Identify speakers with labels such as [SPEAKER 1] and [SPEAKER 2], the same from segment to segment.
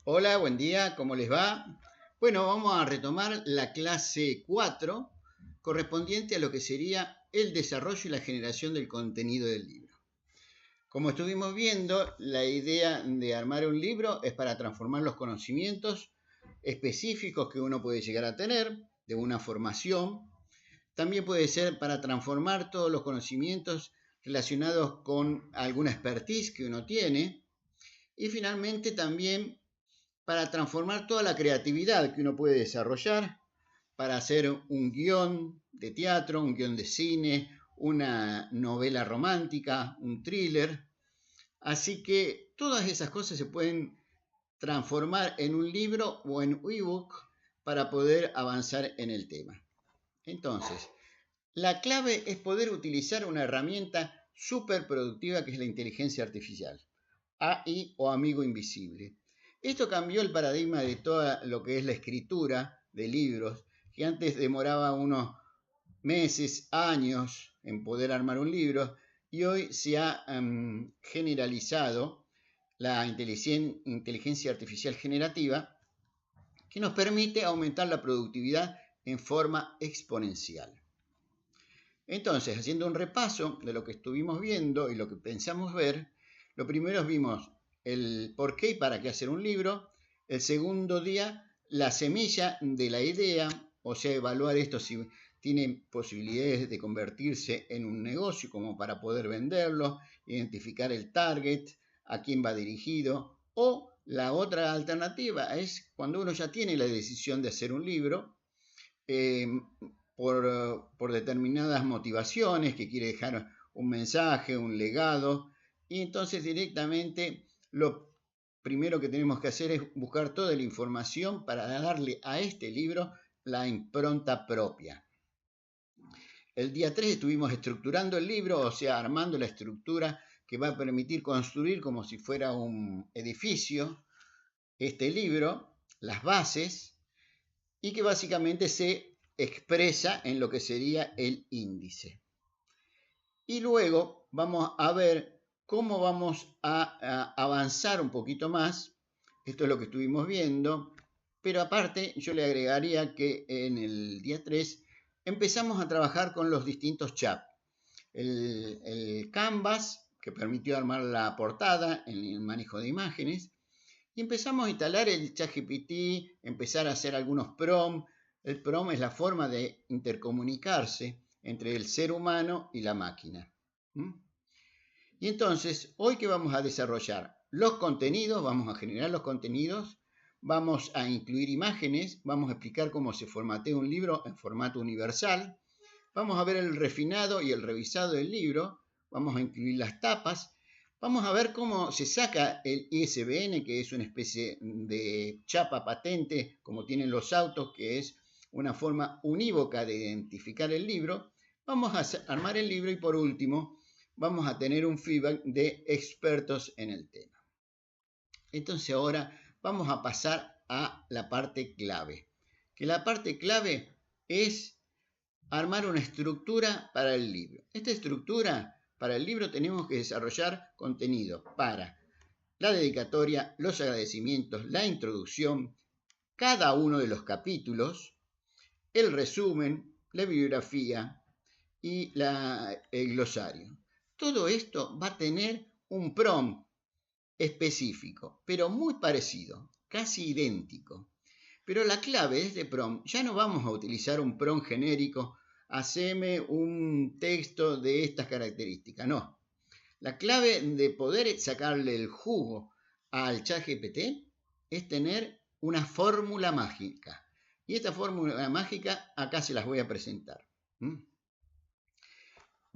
[SPEAKER 1] Hola, buen día, ¿cómo les va? Bueno, vamos a retomar la clase 4 correspondiente a lo que sería el desarrollo y la generación del contenido del libro. Como estuvimos viendo, la idea de armar un libro es para transformar los conocimientos específicos que uno puede llegar a tener de una formación. También puede ser para transformar todos los conocimientos relacionados con alguna expertise que uno tiene. Y finalmente también para transformar toda la creatividad que uno puede desarrollar para hacer un guión de teatro, un guión de cine, una novela romántica, un thriller. Así que todas esas cosas se pueden transformar en un libro o en ebook para poder avanzar en el tema. Entonces, la clave es poder utilizar una herramienta súper productiva que es la inteligencia artificial. AI o amigo invisible. Esto cambió el paradigma de todo lo que es la escritura de libros, que antes demoraba unos meses, años en poder armar un libro, y hoy se ha generalizado la inteligencia artificial generativa, que nos permite aumentar la productividad en forma exponencial. Entonces, haciendo un repaso de lo que estuvimos viendo y lo que pensamos ver, lo primero vimos el por qué y para qué hacer un libro. El segundo día, la semilla de la idea, o sea, evaluar esto si tiene posibilidades de convertirse en un negocio como para poder venderlo, identificar el target, a quién va dirigido. O la otra alternativa es cuando uno ya tiene la decisión de hacer un libro, eh, por determinadas motivaciones, que quiere dejar un mensaje, un legado, y entonces directamente lo primero que tenemos que hacer es buscar toda la información para darle a este libro la impronta propia. El día 3 estuvimos estructurando el libro, o sea, armando la estructura que va a permitir construir como si fuera un edificio este libro, las bases, y que básicamente se expresa en lo que sería el índice. Y luego vamos a ver cómo vamos a avanzar un poquito más. Esto es lo que estuvimos viendo, pero aparte yo le agregaría que en el día 3 empezamos a trabajar con los distintos chats. El Canvas, que permitió armar la portada en el manejo de imágenes, y empezamos a instalar el ChatGPT, empezar a hacer algunos prompts. El prompt es la forma de intercomunicarse entre el ser humano y la máquina. Y entonces, hoy que vamos a desarrollar los contenidos, vamos a generar los contenidos, vamos a incluir imágenes, vamos a explicar cómo se formatea un libro en formato universal, vamos a ver el refinado y el revisado del libro, vamos a incluir las tapas, vamos a ver cómo se saca el ISBN, que es una especie de chapa patente, como tienen los autos, que es una forma unívoca de identificar el libro. Vamos a armar el libro y por último vamos a tener un feedback de expertos en el tema. Entonces ahora vamos a pasar a la parte clave. Que la parte clave es armar una estructura para el libro. Esta estructura para el libro tenemos que desarrollar contenido para la dedicatoria, los agradecimientos, la introducción, cada uno de los capítulos, el resumen, la bibliografía y el glosario. Todo esto va a tener un prompt específico, pero muy parecido, casi idéntico. Pero la clave de este prompt, ya no vamos a utilizar un prompt genérico, haceme un texto de estas características, no. La clave de poder sacarle el jugo al ChatGPT es tener una fórmula mágica. Y esta fórmula mágica acá se las voy a presentar.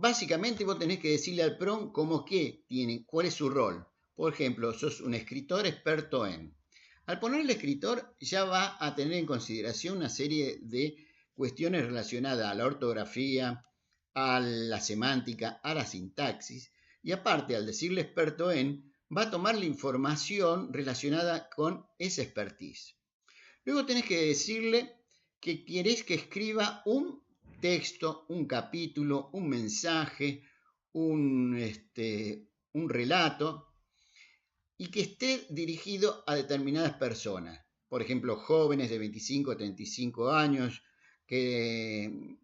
[SPEAKER 1] Básicamente vos tenés que decirle al prompt cómo que tiene, cuál es su rol. Por ejemplo, sos un escritor experto en. Al ponerle escritor ya va a tener en consideración una serie de cuestiones relacionadas a la ortografía, a la semántica, a la sintaxis. Y aparte, al decirle experto en, va a tomar la información relacionada con esa expertise. Luego tenés que decirle que querés que escriba un texto, un capítulo, un mensaje, un relato, y que esté dirigido a determinadas personas. Por ejemplo, jóvenes de 25 a 35 años que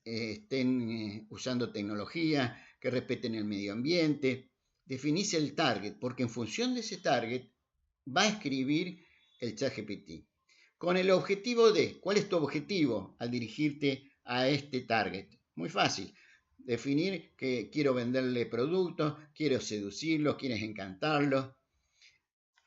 [SPEAKER 1] estén usando tecnología, que respeten el medio ambiente. Definís el target, porque en función de ese target va a escribir el ChatGPT. Con el objetivo de, ¿cuál es tu objetivo al dirigirte a este target? Muy fácil. Definir que quiero venderle productos, quiero seducirlos, quieres encantarlos.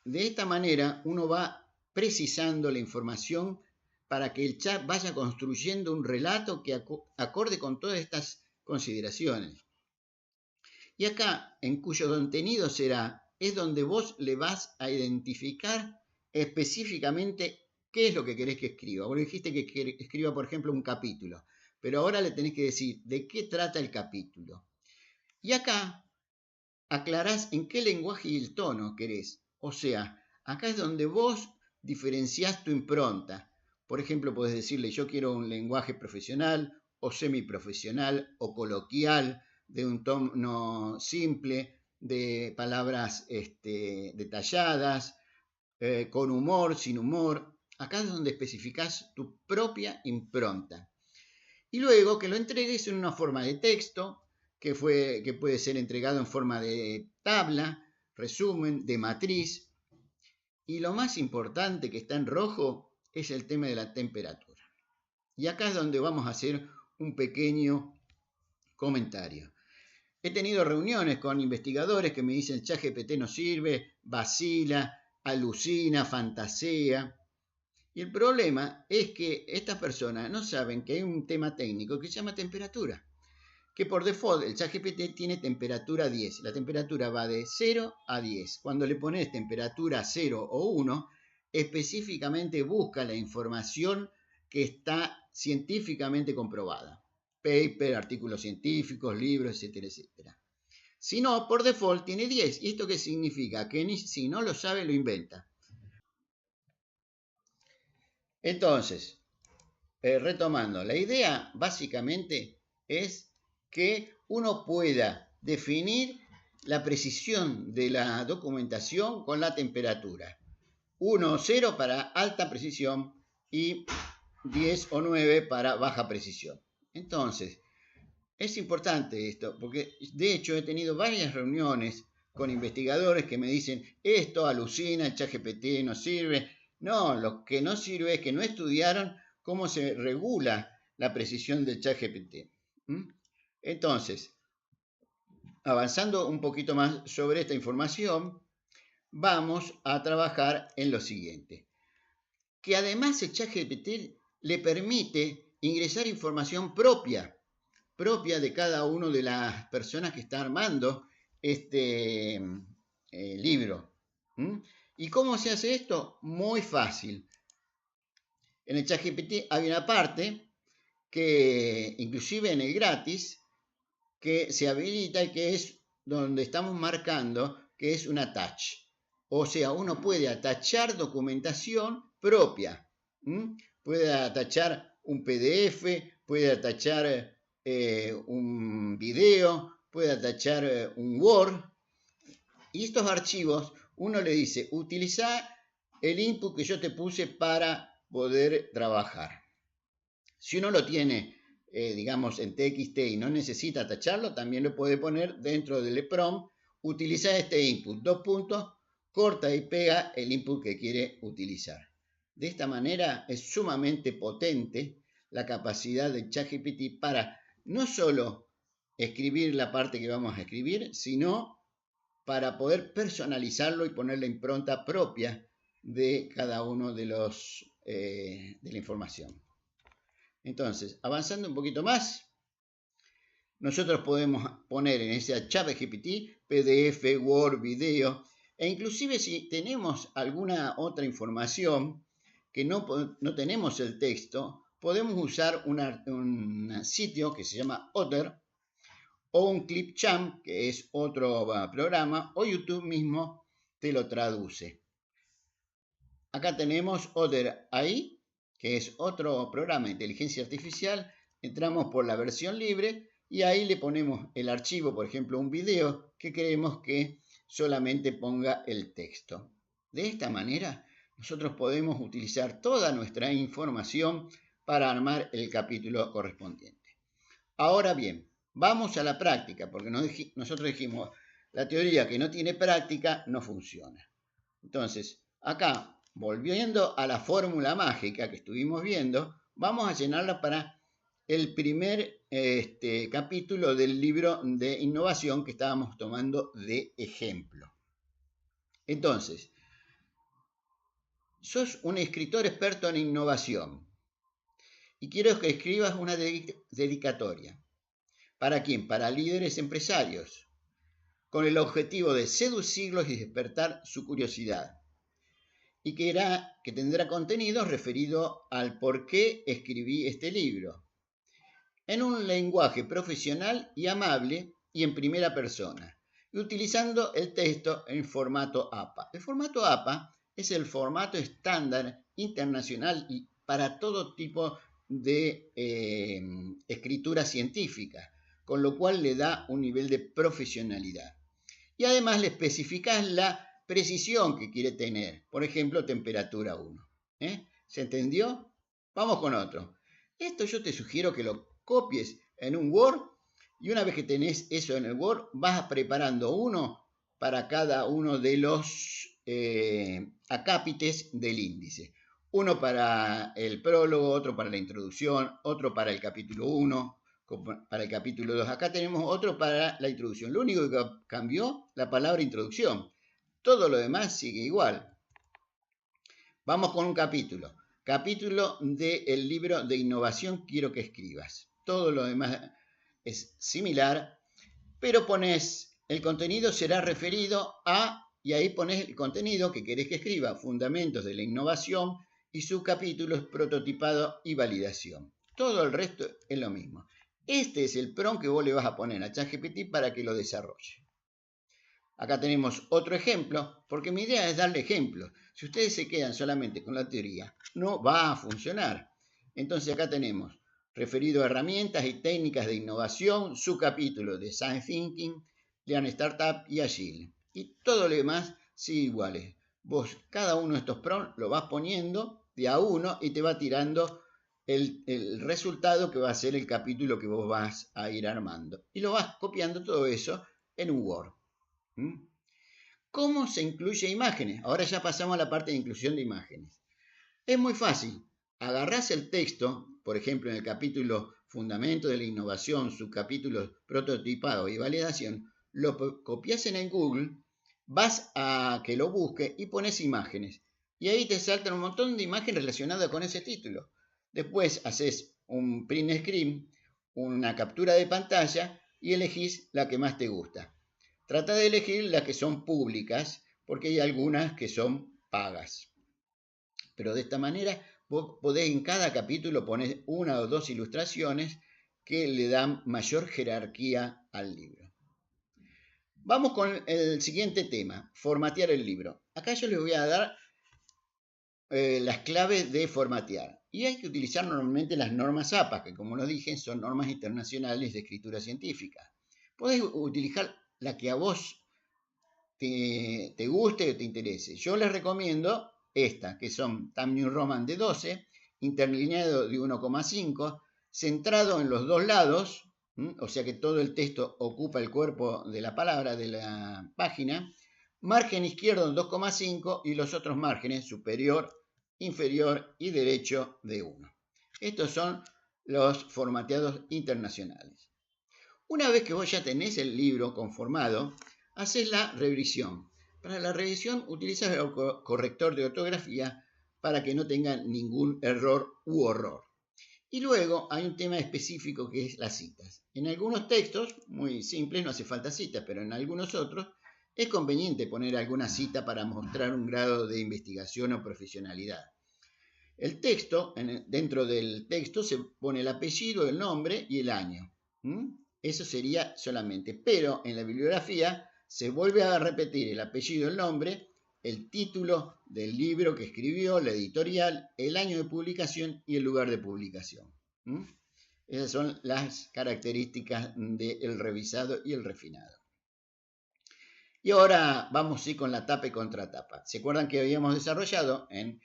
[SPEAKER 1] De esta manera uno va precisando la información para que el chat vaya construyendo un relato que acorde con todas estas consideraciones. Y acá, en cuyo contenido será, es donde vos le vas a identificar específicamente qué es lo que querés que escriba. Vos le dijiste que escriba, por ejemplo, un capítulo, pero ahora le tenés que decir de qué trata el capítulo. Y acá aclarás en qué lenguaje y el tono querés. O sea, acá es donde vos diferenciás tu impronta. Por ejemplo, podés decirle, yo quiero un lenguaje profesional o semiprofesional o coloquial, de un tono simple, de palabras detalladas, con humor, sin humor. Acá es donde especificás tu propia impronta. Y luego que lo entregues en una forma de texto, que puede ser entregado en forma de tabla, resumen, de matriz. Y lo más importante que está en rojo es el tema de la temperatura. Y acá es donde vamos a hacer un pequeño comentario. He tenido reuniones con investigadores que me dicen ChatGPT no sirve, vacila, alucina, fantasea. Y el problema es que estas personas no saben que hay un tema técnico que se llama temperatura. Que por default el ChatGPT tiene temperatura 10. La temperatura va de 0 a 10. Cuando le pones temperatura 0 o 1, específicamente busca la información que está científicamente comprobada. Paper, artículos científicos, libros, etcétera, etcétera. Si no, por default tiene 10. ¿Y esto qué significa? Que si no lo sabe, lo inventa. Entonces, retomando, la idea básicamente es que uno pueda definir la precisión de la documentación con la temperatura. 1 o 0 para alta precisión y 10 o 9 para baja precisión. Entonces, es importante esto, porque de hecho he tenido varias reuniones con investigadores que me dicen, esto alucina, el ChatGPT no sirve. No, lo que no sirve es que no estudiaron cómo se regula la precisión del ChatGPT. Entonces, avanzando un poquito más sobre esta información, vamos a trabajar en lo siguiente. Que además el ChatGPT le permite ingresar información propia de cada una de las personas que está armando este libro. ¿Y cómo se hace esto? Muy fácil. En el ChatGPT hay una parte que, inclusive en el gratis, que se habilita y que es donde estamos marcando que es un attach. O sea, uno puede atachar documentación propia. Puede atachar un PDF, puede atachar un video, puede atachar un Word. Y estos archivos, uno le dice, utiliza el input que yo te puse para poder trabajar. Si uno lo tiene, digamos, en TXT y no necesita tacharlo, también lo puede poner dentro del prompt, utiliza este input, 2 puntos, corta y pega el input que quiere utilizar. De esta manera es sumamente potente la capacidad de ChatGPT para no solo escribir la parte que vamos a escribir, sino para poder personalizarlo y poner la impronta propia de cada uno de la información. Entonces, avanzando un poquito más, nosotros podemos poner en ese ChatGPT PDF, Word, video, e inclusive si tenemos alguna otra información que no tenemos el texto, podemos usar un sitio que se llama Otter, o un Clipchamp, que es otro programa, o YouTube mismo te lo traduce. Acá tenemos Otter AI, que es otro programa de inteligencia artificial. Entramos por la versión libre y ahí le ponemos el archivo, por ejemplo, un video que queremos que solamente ponga el texto. De esta manera, nosotros podemos utilizar toda nuestra información para armar el capítulo correspondiente. Ahora bien, vamos a la práctica, porque nosotros dijimos, la teoría que no tiene práctica no funciona. Entonces, acá, volviendo a la fórmula mágica que estuvimos viendo, vamos a llenarla para el primer capítulo del libro de innovación que estábamos tomando de ejemplo. Entonces, sos un escritor experto en innovación y quiero que escribas una dedicatoria. ¿Para quién? Para líderes empresarios, con el objetivo de seducirlos y despertar su curiosidad. Y que tendrá contenido referido al por qué escribí este libro, en un lenguaje profesional y amable y en primera persona, y utilizando el texto en formato APA. El formato APA es el formato estándar internacional y para todo tipo de escritura científica, con lo cual le da un nivel de profesionalidad. Y además le especificas la precisión que quiere tener, por ejemplo, temperatura 1. ¿Se entendió? Vamos con otro. Esto yo te sugiero que lo copies en un Word y una vez que tenés eso en el Word, vas preparando uno para cada uno de los acápites del índice. Uno para el prólogo, otro para la introducción, otro para el capítulo 1, para el capítulo 2. Acá tenemos otro para la introducción. Lo único que cambió, la palabra introducción. Todo lo demás sigue igual. Vamos con un capítulo. Capítulo del libro de innovación quiero que escribas. Todo lo demás es similar, pero pones el contenido será referido a, y ahí pones el contenido que querés que escriba, fundamentos de la innovación y subcapítulos, prototipado y validación. Todo el resto es lo mismo. Este es el prompt que vos le vas a poner a ChatGPT para que lo desarrolle. Acá tenemos otro ejemplo, porque mi idea es darle ejemplos. Si ustedes se quedan solamente con la teoría, no va a funcionar. Entonces acá tenemos referido a herramientas y técnicas de innovación, su capítulo de Design Thinking, Lean Startup y Agile. Y todo lo demás sigue iguales. Vos cada uno de estos prompts lo vas poniendo de a uno y te va tirando el resultado que va a ser el capítulo que vos vas a ir armando. Y lo vas copiando todo eso en un Word. ¿Cómo se incluye imágenes? Ahora ya pasamos a la parte de inclusión de imágenes. Es muy fácil. Agarrás el texto, por ejemplo, en el capítulo Fundamento de la Innovación, subcapítulos Prototipado y Validación, lo copias en el Google, vas a que lo busque y pones imágenes. Y ahí te saltan un montón de imágenes relacionadas con ese título. Después haces un print screen, una captura de pantalla y elegís la que más te gusta. Trata de elegir las que son públicas, porque hay algunas que son pagas. Pero de esta manera vos podés en cada capítulo poner una o dos ilustraciones que le dan mayor jerarquía al libro. Vamos con el siguiente tema, formatear el libro. Acá yo les voy a dar las claves de formatear. Y hay que utilizar normalmente las normas APA, que como nos dije son normas internacionales de escritura científica. Podés utilizar la que a vos te guste o te interese. Yo les recomiendo esta, que son Times New Roman de 12, interlineado de 1,5, centrado en los dos lados, o sea que todo el texto ocupa el cuerpo de la palabra de la página, margen izquierdo en 2,5 y los otros márgenes superior, inferior y derecho de 1. Estos son los formateados internacionales. Una vez que vos ya tenés el libro conformado, haces la revisión. Para la revisión utilizas el corrector de ortografía para que no tenga ningún error u horror. Y luego hay un tema específico que es las citas. En algunos textos, muy simples, no hace falta citas, pero en algunos otros es conveniente poner alguna cita para mostrar un grado de investigación o profesionalidad. El texto, dentro del texto se pone el apellido, el nombre y el año. Eso sería solamente. Pero en la bibliografía se vuelve a repetir el apellido, el nombre, el título del libro que escribió, la editorial, el año de publicación y el lugar de publicación. Esas son las características del revisado y el refinado. Y ahora vamos sí, con la tapa y contratapa. ¿Se acuerdan que habíamos desarrollado en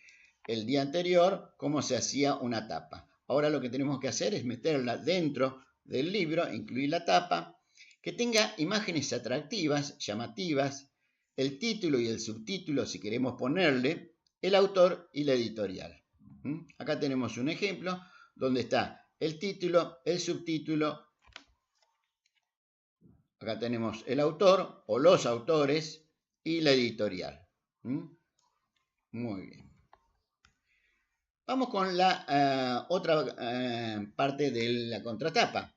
[SPEAKER 1] el día anterior cómo se hacía una tapa? Ahora lo que tenemos que hacer es meterla dentro del libro, incluir la tapa, que tenga imágenes atractivas, llamativas, el título y el subtítulo, si queremos ponerle, el autor y la editorial. Acá tenemos un ejemplo donde está el título, el subtítulo. Acá tenemos el autor o los autores y la editorial. Muy bien. Vamos con la otra parte de la contratapa,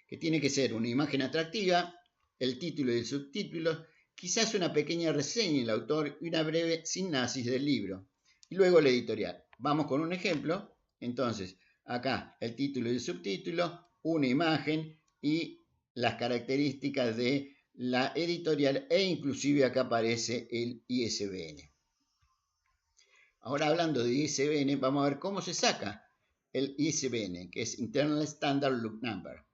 [SPEAKER 1] que tiene que ser una imagen atractiva, el título y el subtítulo, quizás una pequeña reseña del autor y una breve sinopsis del libro. Y luego la editorial. Vamos con un ejemplo. Entonces, acá el título y el subtítulo, una imagen y las características de la editorial e inclusive acá aparece el ISBN. Ahora hablando de ISBN, vamos a ver cómo se saca el ISBN, que es Internal Standard Book Number.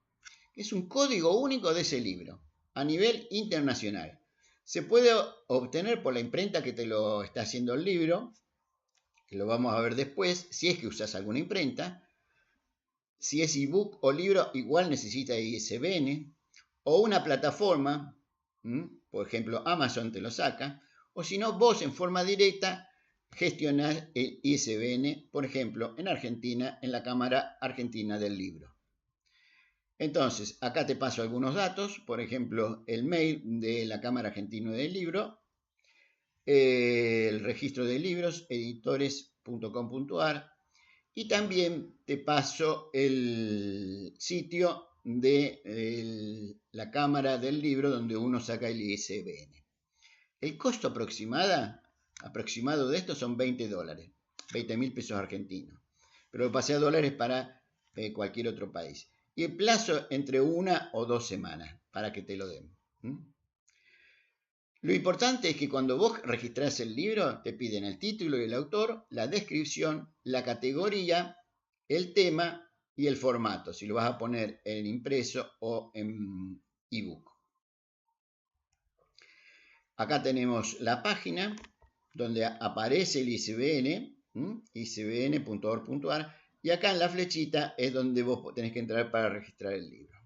[SPEAKER 1] Es un código único de ese libro a nivel internacional. Se puede obtener por la imprenta que te lo está haciendo el libro, que lo vamos a ver después, si es que usas alguna imprenta. Si es ebook o libro, igual necesita ISBN, o una plataforma, por ejemplo Amazon te lo saca, o si no, vos en forma directa gestionás el ISBN, por ejemplo, en Argentina, en la Cámara Argentina del Libro. Entonces, acá te paso algunos datos, por ejemplo, el mail de la Cámara Argentina del Libro, el registro de libros, editores.com.ar, y también te paso el sitio de la Cámara del Libro donde uno saca el ISBN. El costo aproximado de esto son $20, 20.000 pesos argentinos. Pero lo pasé a dólares para cualquier otro país. Y el plazo entre 1 o 2 semanas para que te lo den. Lo importante es que cuando vos registrás el libro, te piden el título y el autor, la descripción, la categoría, el tema y el formato, si lo vas a poner en impreso o en ebook. Acá tenemos la página donde aparece el ISBN, isbn.org.ar, y acá en la flechita es donde vos tenés que entrar para registrar el libro.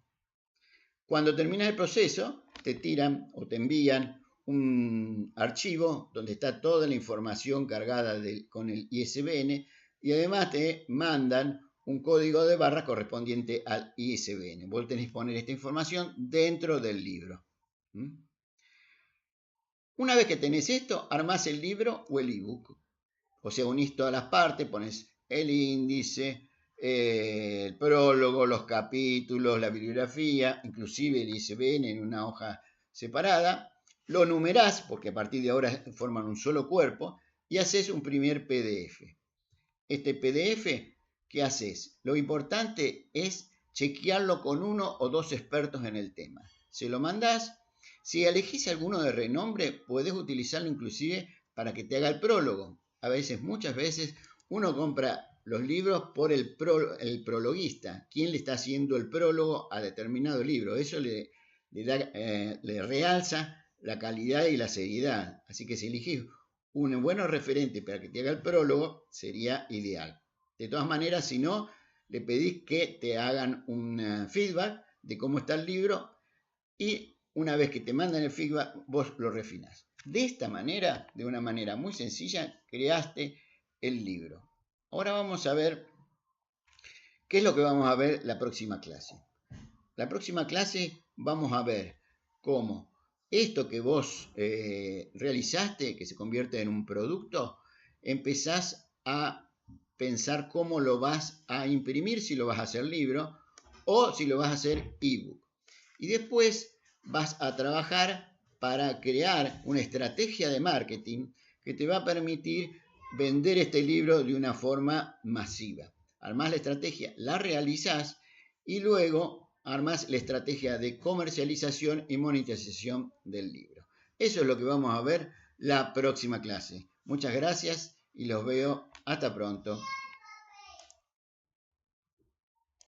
[SPEAKER 1] Cuando terminas el proceso, te tiran o te envían un archivo donde está toda la información cargada con el ISBN y además te mandan un código de barra correspondiente al ISBN. Vos tenés que poner esta información dentro del libro. Una vez que tenés esto, armás el libro o el ebook. O sea, unís todas las partes, pones el índice, el prólogo, los capítulos, la bibliografía, inclusive el ISBN en una hoja separada. Lo numerás, porque a partir de ahora forman un solo cuerpo, y haces un primer PDF. Este PDF, ¿qué haces? Lo importante es chequearlo con 1 o 2 expertos en el tema. Se lo mandás. Si elegís alguno de renombre, podés utilizarlo inclusive para que te haga el prólogo. Muchas veces, uno compra los libros por el prologuista, quien le está haciendo el prólogo a determinado libro. Eso le realza la calidad y la seriedad. Así que si elegís un buen referente para que te haga el prólogo, sería ideal. De todas maneras, si no, le pedís que te hagan un feedback de cómo está el libro y una vez que te mandan el feedback, vos lo refinás. De esta manera, de una manera muy sencilla, creaste el libro. Ahora vamos a ver qué es lo que vamos a ver la próxima clase. La próxima clase vamos a ver cómo esto que vos realizaste, que se convierte en un producto, empezás a pensar cómo lo vas a imprimir, si lo vas a hacer libro o si lo vas a hacer ebook. Y después vas a trabajar para crear una estrategia de marketing que te va a permitir vender este libro de una forma masiva. Armás la estrategia, la realizás y luego armás la estrategia de comercialización y monetización del libro. Eso es lo que vamos a ver la próxima clase. Muchas gracias y los veo hasta pronto.